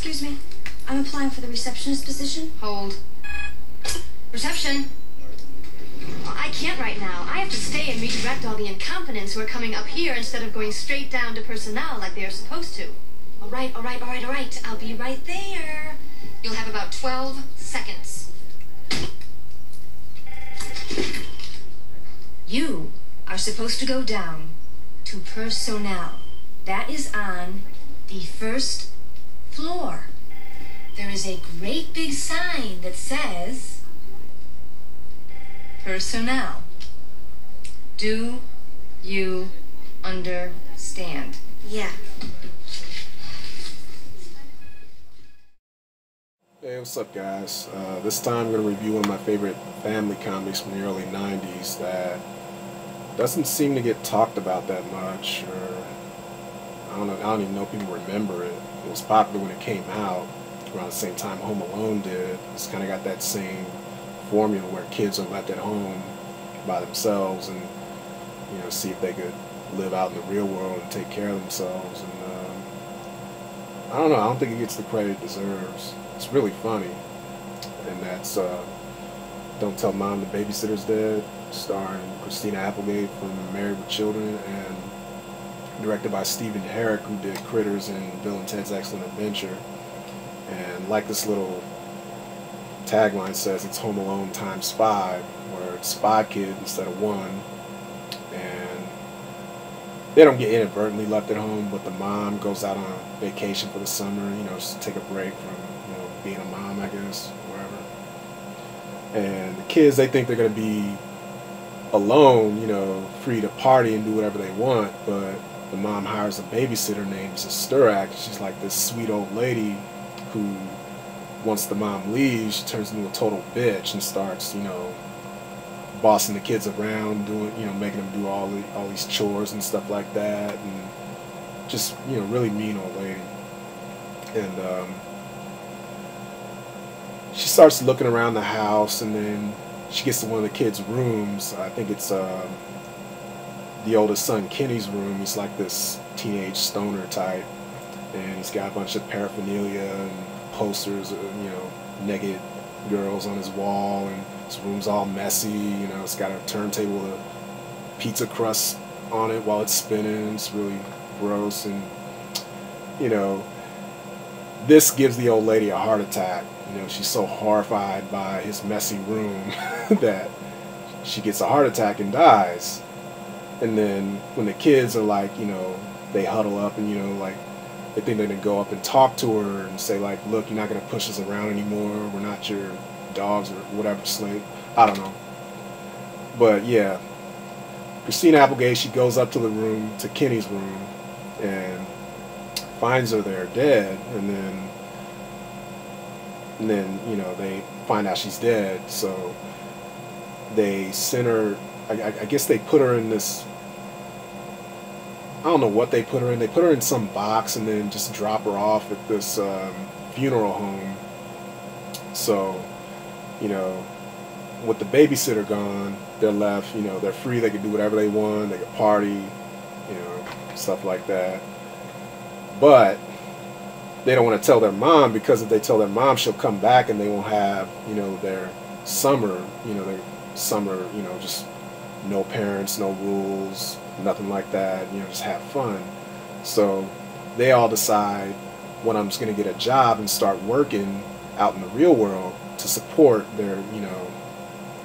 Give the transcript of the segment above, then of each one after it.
Excuse me. I'm applying for the receptionist position. Hold. Reception. I can't right now. I have to stay and redirect all the incompetents who are coming up here instead of going straight down to personnel like they are supposed to. All right. I'll be right there. You'll have about 12 seconds. You are supposed to go down to personnel. That is on the first floor. There is a great big sign that says personnel. Do you understand? Yeah. Hey, what's up, guys? This time I'm going to review one of my favorite family comedies from the early 90s that doesn't seem to get talked about that much, or I don't even know if people remember it. It was popular when it came out, around the same time Home Alone did. It's kind of got that same formula where kids are left at home by themselves and, you know, see if they could live out in the real world and take care of themselves. And I don't know, I don't think it gets the credit it deserves. It's really funny, and that's Don't Tell Mom the Babysitter's Dead, starring Christina Applegate from Married with Children, and directed by Herek, who did Critters and Bill and Ted's Excellent Adventure. And like this little tagline says, it's Home Alone times 5, where it's 5 kids instead of 1, and they don't get inadvertently left at home, but the mom goes out on a vacation for the summer, you know, just to take a break from, you know, being a mom, I guess, wherever. And the kids, they think they're going to be alone, you know, free to party and do whatever they want, but the mom hires a babysitter named Herek. She's like this sweet old lady who, once the mom leaves, she turns into a total bitch and starts, you know, bossing the kids around, doing, you know, making them do all these chores and stuff like that, and just, you know, really mean old lady. And she starts looking around the house, and then she gets to one of the kids' rooms. I think it's the oldest son, Kenny's room. He's like this teenage stoner type, and he's got a bunch of paraphernalia and posters, you know, naked girls on his wall, and his room's all messy. You know, it's got a turntable with a pizza crust on it while it's spinning. It's really gross, and, you know, this gives the old lady a heart attack. You know, she's so horrified by his messy room that she gets a heart attack and dies. And then when the kids are like, you know, they huddle up and, you know, like, they think they're going to go up and talk to her and say, like, look, you're not going to push us around anymore. We're not your dogs or whatever, slave. I don't know. But, yeah. Christina Applegate, she goes up to the room, to Kenny's room, and finds her there dead. And then, you know, they find out she's dead. So they send her, I guess they put her in this, I don't know what they put her in. They put her in some box and then just drop her off at this funeral home. So, you know, with the babysitter gone, they're left, you know, they're free. They can do whatever they want. They can party, you know, stuff like that. But they don't want to tell their mom, because if they tell their mom, she'll come back and they won't have, you know, their summer, you know, just no parents, no rules, nothing like that, you know, just have fun. So they all decide, well, I'm just going to get a job and start working out in the real world to support their, you know,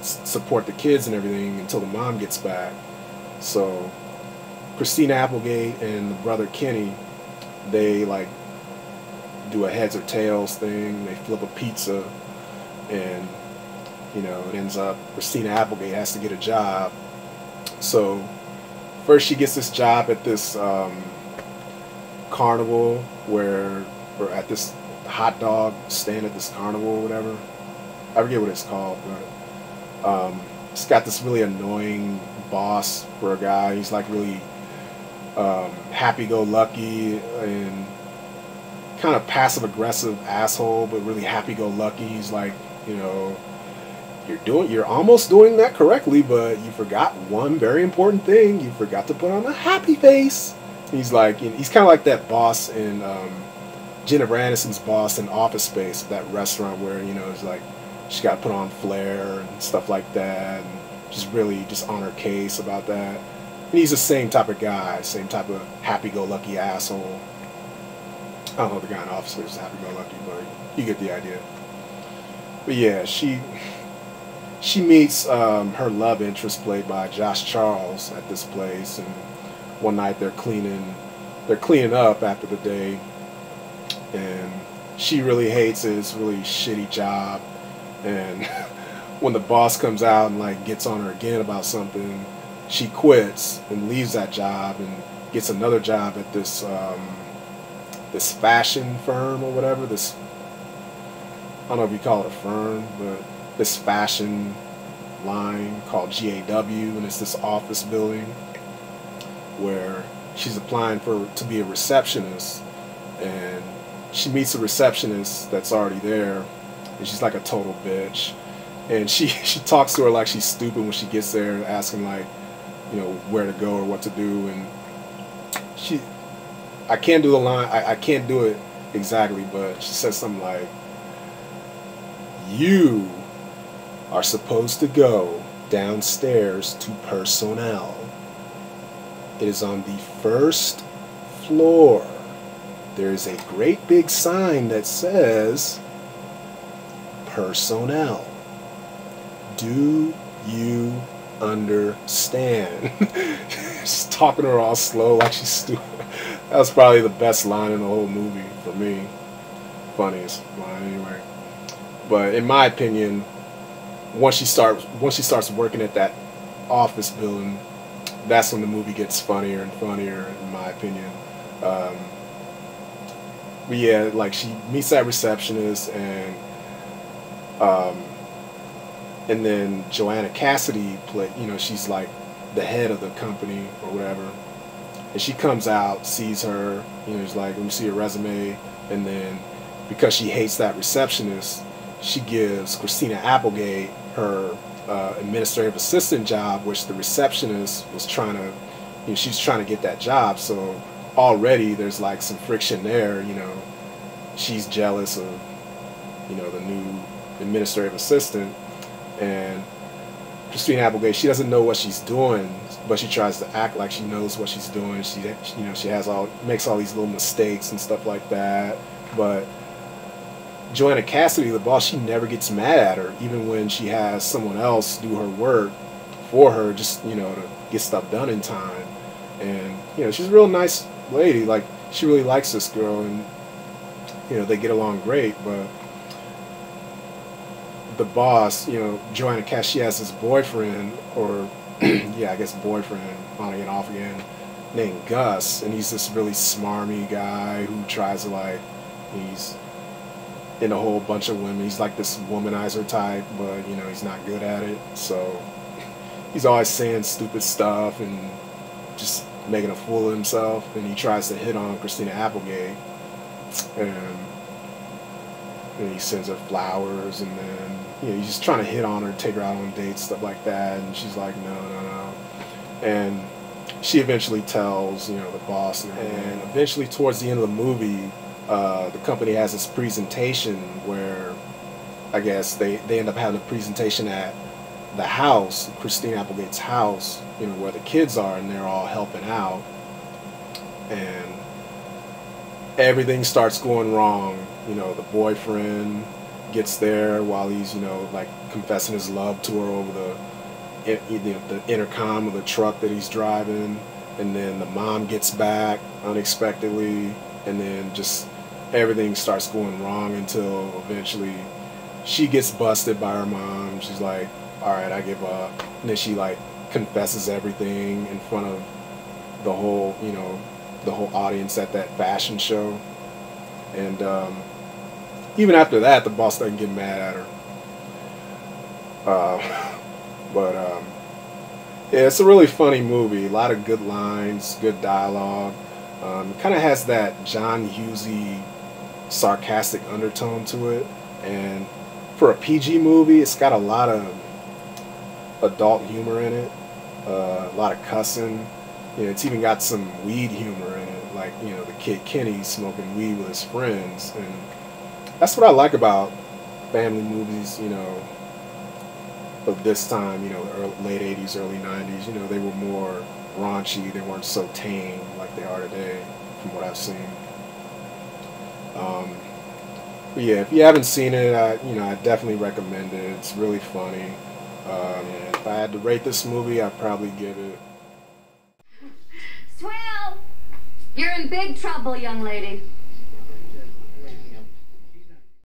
support the kids and everything until the mom gets back. So Christina Applegate and the brother Kenny, they like do a heads or tails thing. They flip a pizza, and, you know, it ends up Christina Applegate has to get a job. So first she gets this job at this carnival, or at this hot dog stand at this carnival or whatever. I forget what it's called, but it's got this really annoying boss for a guy. He's like really happy-go-lucky and kind of passive-aggressive asshole, but really happy-go-lucky. He's like, you know, you're almost doing that correctly, but you forgot one very important thing. You forgot to put on a happy face. He's like, he's kind of like that boss in Jennifer Aniston's boss in Office Space, that restaurant where, you know, it's like she got to put on flair and stuff like that, and just really just on her case about that. And he's the same type of guy, same type of happy-go-lucky asshole. I don't know if the guy in Office Space is happy-go-lucky, but you get the idea. But yeah, she meets her love interest, played by Josh Charles, at this place, and one night they're cleaning up after the day, and she really hates it. It's a really shitty job, and when the boss comes out and like gets on her again about something, she quits and leaves that job and gets another job at this this fashion firm or whatever. This, I don't know if you call it a firm, but this fashion line called GAW, and it's this office building where she's applying to be a receptionist, and she meets a receptionist that's already there, and she's like a total bitch, and she talks to her like she's stupid when she gets there, asking like, you know, where to go or what to do, and I can't do the line, I can't do it exactly, but she says something like, "You are supposed to go downstairs to personnel. It is on the first floor. There is a great big sign that says personnel. Do you understand?" Just talking to her all slow like she's stupid. That was probably the best line in the whole movie for me. Funniest line anyway. But in my opinion, once she starts working at that office building, that's when the movie gets funnier and funnier, in my opinion. But yeah, like she meets that receptionist, and then Joanna Cassidy she's like the head of the company or whatever, and she comes out, sees her, she's like, "Let me see your resume," and then because she hates that receptionist, she gives Christina Applegate her administrative assistant job, which the receptionist was trying to, she's trying to get that job. So already there's like some friction there. She's jealous of, the new administrative assistant, and Christina Applegate, she doesn't know what she's doing, but she tries to act like she knows what she's doing. She makes all these little mistakes and stuff like that. But Joanna Cassidy, the boss, she never gets mad at her, even when she has someone else do her work for her, just to get stuff done in time. And she's a real nice lady. Like, she really likes this girl, and they get along great. But the boss, Joanna Cassidy, she has this boyfriend, or yeah, I guess boyfriend, on again, off again, named Gus, and he's this really smarmy guy who tries to he's in a whole bunch of women. He's like this womanizer type, but he's not good at it. So he's always saying stupid stuff and just making a fool of himself. And he tries to hit on Christina Applegate, and he sends her flowers, and then he's just trying to hit on her, take her out on dates, stuff like that. And she's like, no. And she eventually tells the boss, and eventually towards the end of the movie, the company has this presentation where I guess they end up having a presentation at the house, Christina Applegate's house, where the kids are, and they're all helping out, and everything starts going wrong. The boyfriend gets there while he's confessing his love to her over the intercom of the truck that he's driving, and then the mom gets back unexpectedly, and then just everything starts going wrong until eventually she gets busted by her mom. She's like, all right, I give up. And then she confesses everything in front of the whole audience at that fashion show. And even after that, the boss doesn't get mad at her. Yeah, it's a really funny movie. A lot of good lines, good dialogue. It kind of has that John Hughesy sarcastic undertone to it, and for a PG movie, it's got a lot of adult humor in it, a lot of cussing. It's even got some weed humor in it. like, you know, the kid Kenny smoking weed with his friends. And that's what I like about family movies, you know, of this time, you know, late 80s, early 90s. You know, they were more raunchy. They weren't so tame like they are today, from what I've seen. But yeah, if you haven't seen it, I definitely recommend it. It's really funny. And if I had to rate this movie, I'd probably give it... Swell! You're in big trouble, young lady.